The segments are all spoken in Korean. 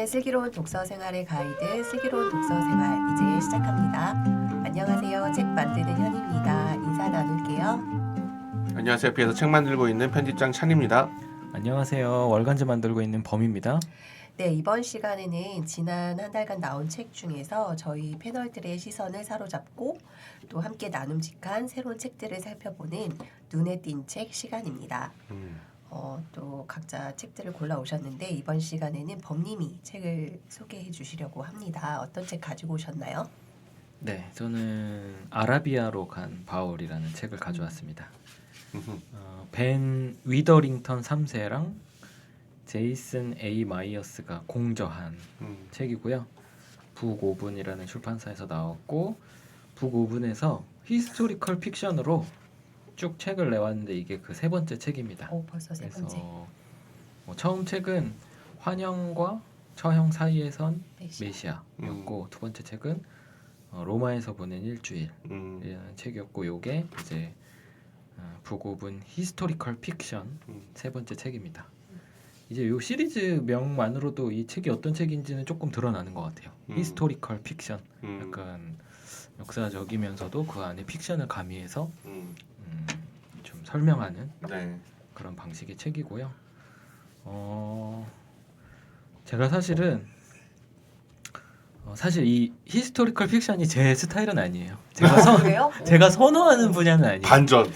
네, 슬기로운 독서 생활의 가이드, 슬기로운 독서 생활 이제 시작합니다. 안녕하세요. 책 만드는 현입니다. 인사 나눌게요. 안녕하세요. 옆에서 책 만들고 있는 편집장 찬입니다. 안녕하세요. 월간지 만들고 있는 범입니다. 네, 이번 시간에는 지난 한 달간 나온 책 중에서 저희 패널들의 시선을 사로잡고 또 함께 나눔직한 새로운 책들을 살펴보는 눈에 띈 책 시간입니다. 또 각자 책들을 골라 오셨는데 이번 시간에는 범님이 책을 소개해 주시려고 합니다. 어떤 책 가지고 오셨나요? 네, 저는 아라비아로 간 바울이라는 책을 가져왔습니다. 벤 위더링턴 3세랑 제이슨 A 마이어스가 공저한 책이고요. 북오분이라는 출판사에서 나왔고 북오분에서 히스토리컬 픽션으로 쭉 책을 내왔는데 이게 그 세 번째 책입니다. 벌써 세 번째. 처음 책은 환영과 처형 사이에선 메시아. 메시아였고 두 번째 책은 로마에서 보낸 일주일이라는 책이었고 요게 이제 북오분 히스토리컬 픽션 세 번째 책입니다. 이제 요 시리즈 명만으로도 이 책이 어떤 책인지는 조금 드러나는 것 같아요. 히스토리컬 픽션, 약간 역사적이면서도 그 안에 픽션을 가미해서 좀 설명하는 네. 그런 방식의 책이고요. 제가 사실은 사실 이 히스토리컬 픽션이 제 스타일은 아니에요. 그래요? 제가 선호하는 분야는 아니에요. 반전.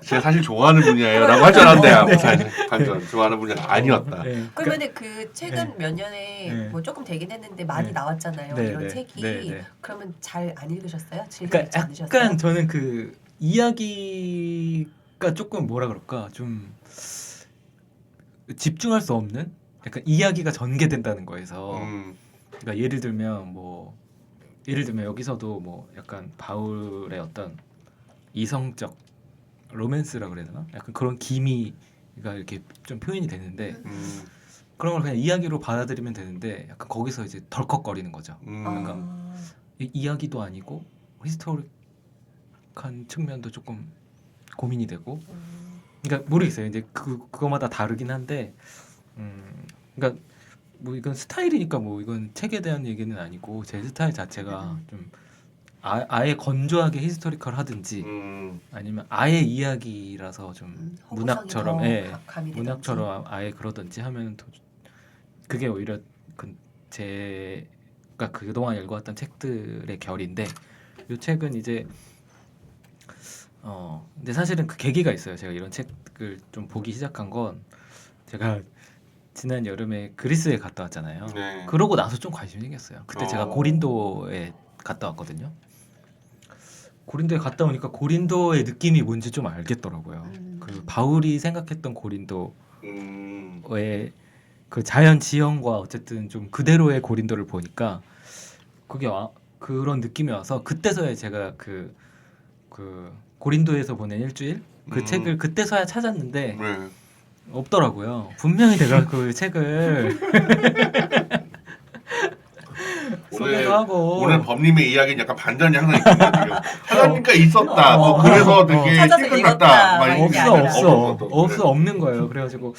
제가 사실 좋아하는 분야예요라고 할 줄 알았는데 사실 반전 좋아하는 분야가 아니었다. 네. 그러면은 그 책은 몇 년에 네. 뭐 조금 되긴 했는데 많이 네. 나왔잖아요. 네, 이런 네. 책이. 네, 네. 그러면 잘 안 읽으셨어요? 즐겨 그러니까 읽지 않으셨어요? 약간 저는 그 이야기가 조금 뭐라 그럴까 좀 집중할 수 없는 약간 이야기가 전개된다는 거에서 그러니까 예를 들면 여기서도 뭐 약간 바울의 어떤 이성적 로맨스라 그래야 되나? 약간 그런 기미가 이렇게 좀 표현이 되는데 그런 걸 그냥 이야기로 받아들이면 되는데 약간 거기서 이제 덜컥거리는 거죠. 이야기도 아니고 히스토릭한 측면도 조금 고민이 되고 그러니까 모르겠어요. 이제 그거마다 다르긴 한데 그러니까 뭐 이건 스타일이니까 뭐 이건 책에 대한 얘기는 아니고 제 스타일 자체가 좀 아예 건조하게 히스토리컬 하든지 아니면 아예 이야기라서 좀 문학처럼 문학처럼 아예 그러든지 하면 더 그게 오히려 제가 그동안 읽어왔던 책들의 결인데 이 책은 이제 근데 사실은 그 계기가 있어요. 제가 이런 책을 좀 보기 시작한 건 제가 지난 여름에 그리스에 갔다 왔잖아요. 네. 그러고 나서 좀 관심이 생겼어요. 그때 제가 고린도에 갔다 왔거든요. 고린도에 갔다 오니까 고린도의 느낌이 뭔지 좀 알겠더라고요. 그 바울이 생각했던 고린도의 그 자연 지형과 어쨌든 좀 그대로의 고린도를 보니까 그게 그런 느낌이 와서 그때서야 제가 그 고린도에서 보낸 일주일 그 책을 그때서야 찾았는데 없더라고요. 분명히 내가 그 책을 소개도 하고 오늘 범님의 이야기는 약간 반전이 항상 있거든요. 하나니까 있었다. 뭐 그래서 되게 찾아서 힘을 읽었다. 갔다. 막 이게 아니라. 없는 거예요. 그래가지고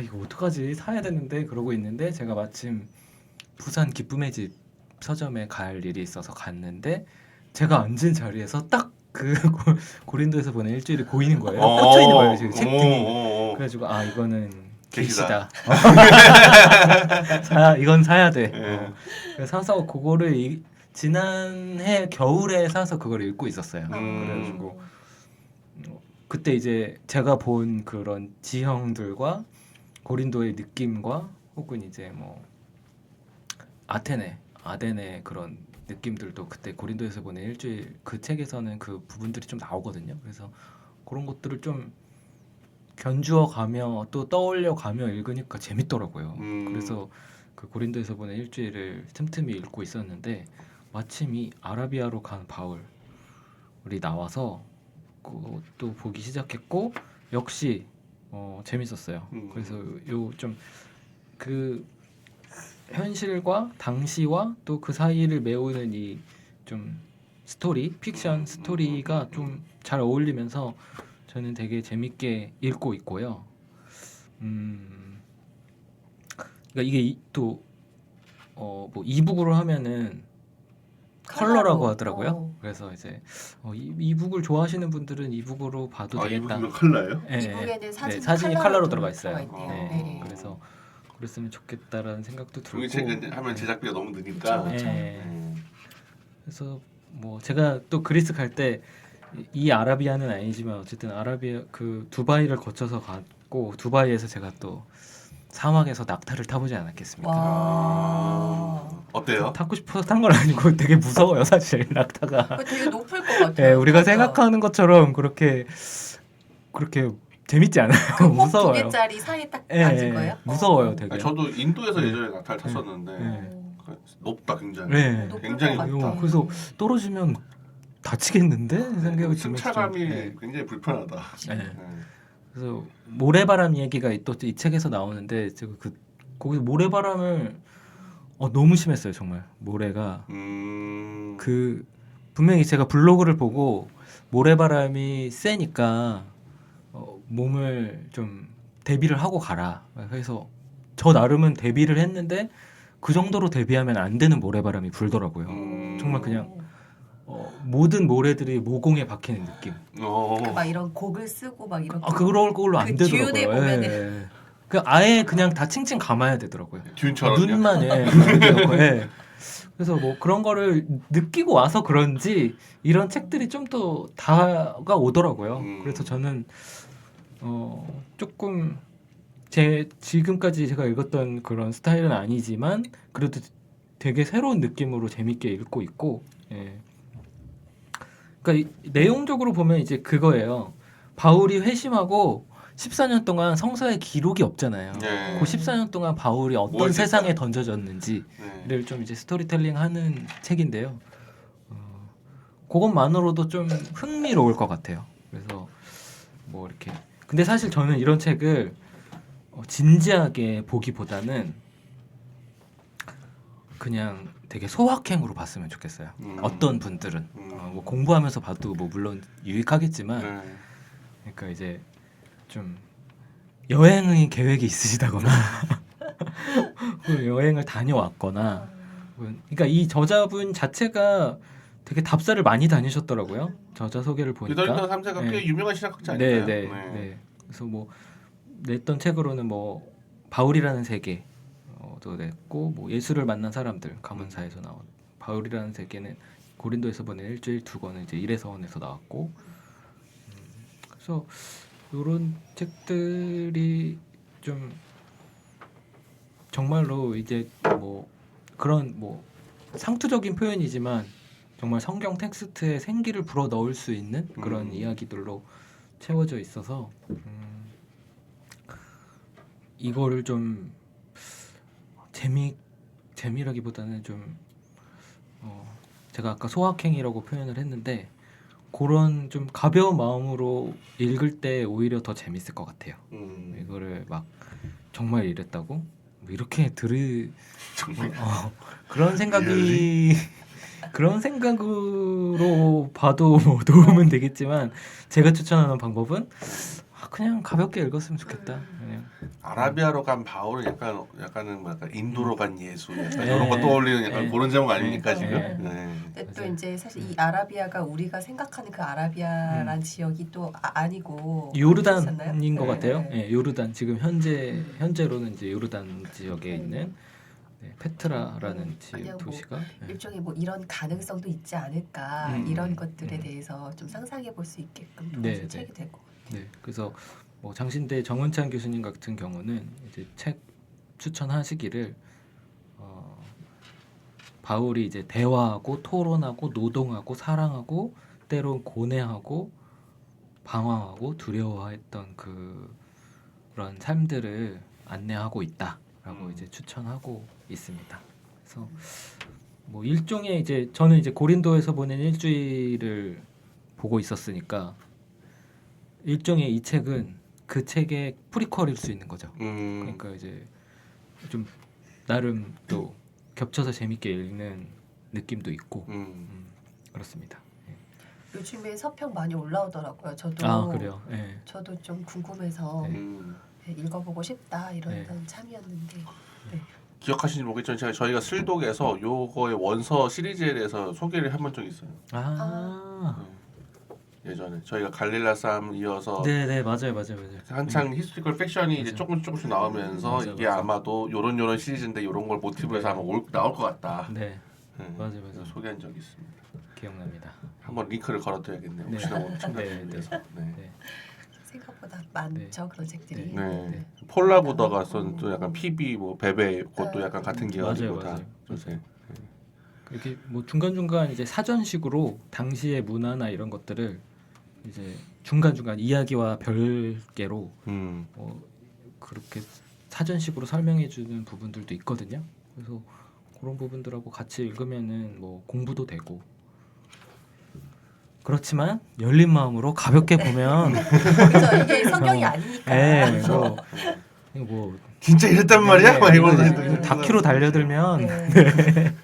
이거 어떡하지 사야 되는데 그러고 있는데 제가 마침 부산 기쁨의 집 서점에 갈 일이 있어서 갔는데 제가 앉은 자리에서 딱 그 고린도에서 보낸 일주일이 보이는 거예요. 꽂혀 있는 거예요. 지금 책 등이. 그래가지고 이거는 계시다. 이건 사야 돼. 그래서 사서 그거를 지난해 겨울에 사서 그걸 읽고 있었어요. 그래가지고 그때 이제 제가 본 그런 지형들과 고린도의 느낌과 혹은 이제 뭐 아덴의 그런 느낌들도 그때 고린도에서 보낸 일주일 그 책에서는 그 부분들이 좀 나오거든요. 그래서 그런 것들을 좀 견주어 가며 또 떠올려 가며 읽으니까 재밌더라고요. 그래서 그 고린도에서 보낸 일주일을 틈틈이 읽고 있었는데 마침 이 아라비아로 간 바울이 나와서 그것도 보기 시작했고 역시 재밌었어요. 그래서 요 좀 그 현실과 당시와 또 그 사이를 메우는 이 좀 픽션 스토리가 좀 잘 어울리면서 저는 되게 재밌게 읽고 있고요. 그러니까 이게 또뭐 이북으로 하면은 컬러라고 하더라고요. 어. 그래서 이제 이북을 좋아하시는 분들은 이북으로 봐도 아 되겠다. 이북이면 컬러예요? 예, 예. 이북에는 사진이, 사진이 컬러로 들어가 있어요. 있대요. 네. 네. 그래서 그랬으면 좋겠다라는 생각도 들고. 종이책은 하면 제작비가 너무 드니까. 그쵸. 예. 음. 그래서 뭐 제가 또 그리스 갈 때 이 아라비아는 아니지만 어쨌든 아라비아 그 두바이를 거쳐서 갔고 두바이에서 제가 또 사막에서 낙타를 타보지 않았겠습니까? 와. 어때요? 타고 싶어서 탄 건 아니고 되게 무서워요 사실 낙타가. 그거 되게 높을 것 같아요. 예, 우리가 진짜. 생각하는 것처럼 그렇게 재밌지 않아요. 그 무서워요. 두 개짜리 사이에 딱 예, 앉은 거예요? 무서워요, 되게. 아니, 저도 인도에서 네. 예전에 낙타를 탔었는데 네. 높다 굉장히. 네. 높을 굉장히 것 높다. 같아. 그래서 떨어지면 다치겠는데 생각이 들면서 승차감이 네. 굉장히 불편하다. 네. 네. 그래서 모래바람 얘기가 또 이 책에서 나오는데 제가 거기서 모래바람을 너무 심했어요 정말 모래가 그 분명히 제가 블로그를 보고 모래바람이 세니까 몸을 좀 대비를 하고 가라. 그래서 저 나름은 대비를 했는데 그 정도로 대비하면 안 되는 모래바람이 불더라고요. 정말 그냥 모든 모래들이 모공에 박히는 느낌. 막 이런 곡을 쓰고 막 이렇게. 그럴 걸로 안 그 되더라고요. 듀네 보면은. 그 아예 그냥 다 칭칭 감아야 되더라고요. 듀처럼요? 눈만 예. 그래서 뭐 그런 거를 느끼고 와서 그런지 이런 책들이 좀 더 다가오더라고요. 그래서 저는 조금 지금까지 제가 읽었던 그런 스타일은 아니지만 그래도 되게 새로운 느낌으로 재밌게 읽고 있고. 예. 그러니까 내용적으로 보면 이제 그거예요. 바울이 회심하고 14년 동안 성서에 기록이 없잖아요. 네. 그 14년 동안 바울이 어떤 뭘 세상에 했다. 던져졌는지를 네. 좀 이제 스토리텔링하는 책인데요. 그것만으로도 좀 흥미로울 것 같아요. 그래서 뭐 이렇게 근데 사실 저는 이런 책을 진지하게 보기보다는 그냥 되게 소확행으로 봤으면 좋겠어요. 어떤 분들은 뭐 공부하면서 봐도 뭐 물론 유익하겠지만 네. 그러니까 이제 좀 여행의 계획이 있으시다거나 여행을 다녀왔거나 그러니까 이 저자분 자체가 되게 답사를 많이 다니셨더라고요. 저자 소개를 보니까. 이달리타 3세가 네. 꽤 유명한 신학학자 네, 아닌가요? 네. 그래서 뭐 냈던 책으로는 뭐 바울이라는 세계 도 냈고 뭐 예수를 만난 사람들 가문사에서 나온 바울이라는 세계는 고린도에서 보낸 일주일 두 권은 이제 일회서원에서 나왔고 그래서 이런 책들이 좀 정말로 이제 뭐 그런 뭐 상투적인 표현이지만 정말 성경 텍스트에 생기를 불어 넣을 수 있는 그런 이야기들로 채워져 있어서 이거를 좀 재미라기보다는 좀 제가 아까 소확행이라고 표현을 했는데 그런 좀 가벼운 마음으로 읽을 때 오히려 더 재밌을 것 같아요. 이거를 막 정말 이랬다고 뭐 이렇게 정말 그런 생각이 그런 생각으로 봐도 뭐 도움은 되겠지만 제가 추천하는 방법은 그냥 가볍게 읽었으면 좋겠다. 그냥. 아라비아로 간 바울은 약간은 뭐 약간 인도로 간 예수 약간 네. 이런 거 떠올리는 약간 네. 그런 제목 아닙니까 네. 지금? 네. 네. 근데 또 맞아요. 이제 사실 이 아라비아가 우리가 생각하는 그 아라비아란 지역이 또 아니고 요르단인 것 네. 같아요. 예, 요르단 지금 현재로는 이제 요르단 지역에 있는 페트라라는 그냥 뭐 도시가 일종의 뭐 이런 가능성도 있지 않을까 이런 것들에 대해서 좀 상상해 볼 수 있게끔 도와준 네, 책이 될 것 같아요. 네, 그래서 뭐 장신대 정은찬 교수님 같은 경우는 이제 책 추천하시기를 바울이 이제 대화하고 토론하고 노동하고 사랑하고 때론 고뇌하고 방황하고 두려워했던 그런 삶들을 안내하고 있다라고 이제 추천하고 있습니다. 그래서 뭐 일종의 이제 저는 이제 고린도에서 보낸 일주일을 보고 있었으니까 일종의 이 책은 그 책의 프리퀄일 수 있는 거죠. 그러니까 이제 좀 나름 또 겹쳐서 재밌게 읽는 느낌도 있고 그렇습니다. 요즘에 서평 많이 올라오더라고요. 저도 그래요. 네. 저도 좀 궁금해서 네. 읽어보고 싶다 이런 네. 참이었는데 기억하시는지 모르겠지만 저희가 슬독에서 요거의 원서 시리즈에 대해서 소개를 해본 적이 있어요. 예전에 저희가 갈릴라 쌈 이어서 네네 맞아요. 한창 히스토리컬 팩션이 이제 조금씩 나오면서 맞아, 이게 맞아. 아마도 요런 시리즈인데 요런 걸 모티브에서 네. 아마 나올 것 같다. 네 맞아요. 그래서 소개한 적이 있습니다. 기억납니다. 한번 링크를 걸어둬야겠네요. 네. 혹시나 네, 청자분들 네. 위해서. 네. 생각보다 많죠 그런 책들이. 네. 폴라보다가 쓴 또 약간 PB 뭐 베베 그것도 약간 같은 계열이고 맞아요. 다. 네. 이렇게 뭐 중간중간 이제 사전식으로 당시의 문화나 이런 것들을 이제 중간중간 이야기와 별개로 그렇게 사전식으로 설명해 주는 부분들도 있거든요. 그래서 그런 부분들하고 같이 읽으면은 뭐 공부도 되고 그렇지만 열린 마음으로 가볍게 보면 그렇죠. 이게 성경이 아니니까. 네, 뭐 진짜 이랬단 말이야? 막 이거 이러면서 다큐로 달려들면 네.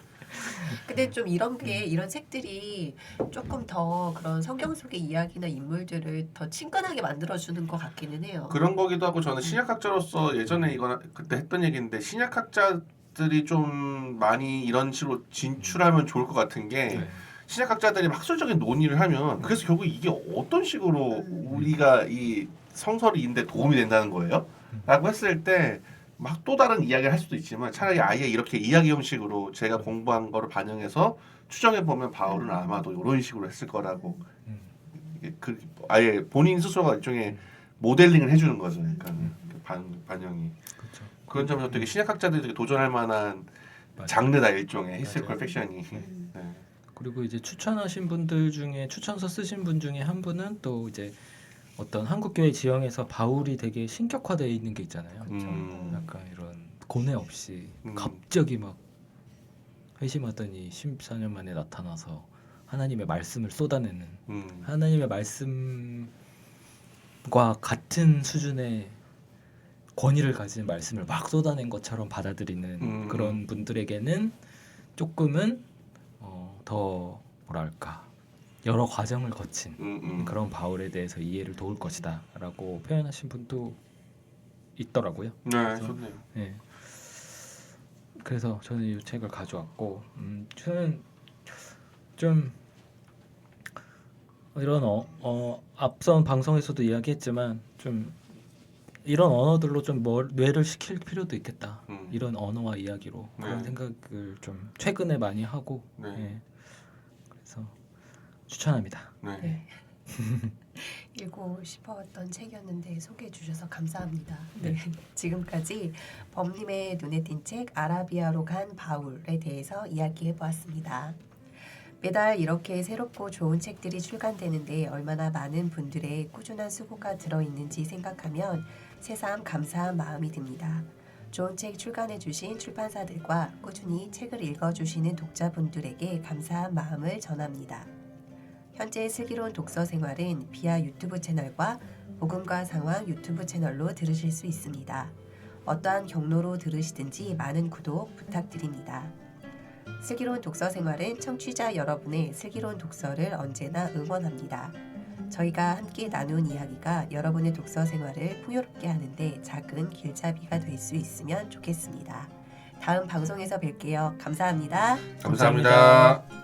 근데 좀 이런 책들이 조금 더 그런 성경 속의 이야기나 인물들을 더 친근하게 만들어주는 것 같기는 해요. 그런 거기도 하고 저는 신약학자로서 예전에 이거나 그때 했던 얘기인데 신약학자들이 좀 많이 이런 식으로 진출하면 좋을 것 같은 게 신약학자들이 학술적인 논의를 하면 그래서 결국 이게 어떤 식으로 우리가 이 성서리인데 도움이 된다는 거예요? 라고 했을 때 막 또 다른 이야기를 할 수도 있지만 차라리 아예 이렇게 이야기 형식으로 제가 공부한 거를 반영해서 추정해 보면 바울은 아마도 이런 식으로 했을 거라고 이게 아예 본인 스스로가 일종의 모델링을 해주는 거죠. 그러니까 반영이 그렇죠. 그런 점에서 되게 신약학자들이 되게 도전할 만한 맞아요. 장르다 일종의 히스토리컬 맞아요. 팩션이. 네. 그리고 이제 추천하신 분들 중에 추천서 쓰신 분 중에 한 분은 또 이제 어떤 한국교회 지형에서 바울이 되게 신격화되어 있는 게 있잖아요. 약간 이런 고뇌 없이 갑자기 막 회심하더니 14년 만에 나타나서 하나님의 말씀을 쏟아내는 하나님의 말씀과 같은 수준의 권위를 가진 말씀을 막 쏟아낸 것처럼 받아들이는 그런 분들에게는 조금은 더 뭐랄까 여러 과정을 거친 그런 바울에 대해서 이해를 도울 것이다라고 표현하신 분도 있더라고요. 네, 좋네요. 네. 그래서 저는 이 책을 가져왔고, 저는 좀 이런 앞선 방송에서도 이야기했지만 좀 이런 언어들로 좀 뇌를 식힐 필요도 있겠다. 이런 언어와 이야기로 그런 생각을 좀 최근에 많이 하고, 그래서 추천합니다. 네. 읽고 싶었던 책이었는데 소개해 주셔서 감사합니다. 네. 지금까지 범님의 눈에 띈 책 아라비아로 간 바울에 대해서 이야기해 보았습니다. 매달 이렇게 새롭고 좋은 책들이 출간되는데 얼마나 많은 분들의 꾸준한 수고가 들어있는지 생각하면 새삼 감사한 마음이 듭니다. 좋은 책 출간해 주신 출판사들과 꾸준히 책을 읽어주시는 독자분들에게 감사한 마음을 전합니다. 현재 슬기로운 독서 생활은 비아 유튜브 채널과 복음과 상황 유튜브 채널로 들으실 수 있습니다. 어떠한 경로로 들으시든지 많은 구독 부탁드립니다. 슬기로운 독서 생활은 청취자 여러분의 슬기로운 독서를 언제나 응원합니다. 저희가 함께 나눈 이야기가 여러분의 독서 생활을 풍요롭게 하는데 작은 길잡이가 될 수 있으면 좋겠습니다. 다음 방송에서 뵐게요. 감사합니다. 감사합니다.